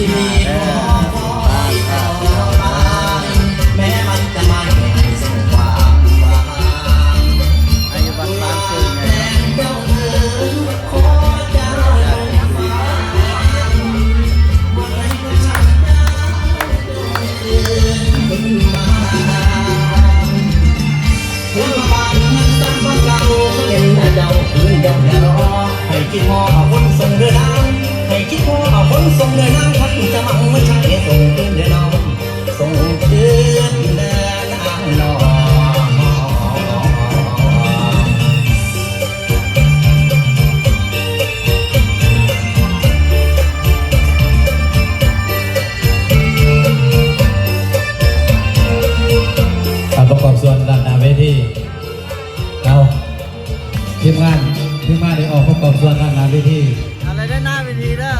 ที่มีแม้มันจะมันส่งความหวังอายุบันบานสูงไงเจ้าเอ๋ยขอเจ้าวันไหนก็ช่างได้ขึ้นมาเพื่อบ้านนั้นตั้งบ้านเก่าเป็นเจ้าคืนเจ้าแน่รอให้คิดพอเอาคนส่งเรือน้ำให้คิดพอเอาคนส่งเรือน้ำท่านจะมั่งไม่ใช่ส่งคืนเรือน้ำส่งคืนเรือน้ำนอประกอบส่วนด้านหน้าเวทีเราทีมงานได้ออกประกอบส่วนด้านหน้าเวทีอะไรได้หน้าเวทีเด้อ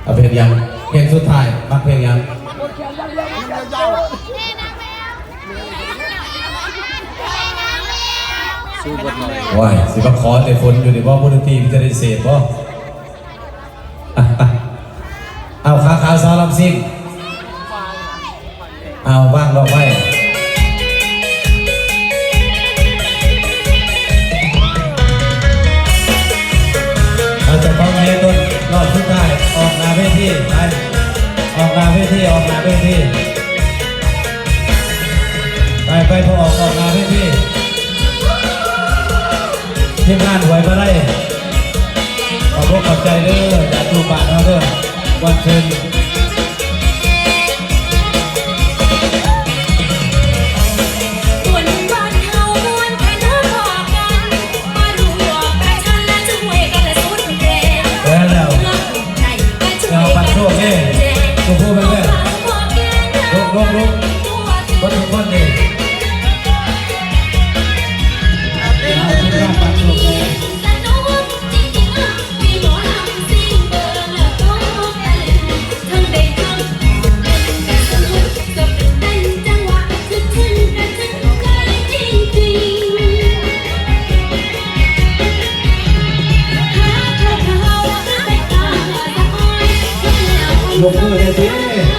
เอาเพลงยังเพลงสุดท้ายมาเพลงยังว้ายสิมาขอแต่ฝนอยู่ในบ่อมุนตีมันจะได้เศษบ่เอาขาวๆซอลำซิ่งเอาว่างลองไว้เราจะต้องเรียนต้นรอบสุดท้ายออกหน้าเวทีไปออกหน้าเวทีออกหน้าเวทีไปพอออกหน้าเวทีทีมงานหวยมาได้ขอบคุณขอบใจเด้อจากตูปานเราเด้อวันเชิญแล้วเราปัดโชคเนี่ยตัวผู้เป็นแม่ลุกคนทุกคนนี่ยกมือเลยสิ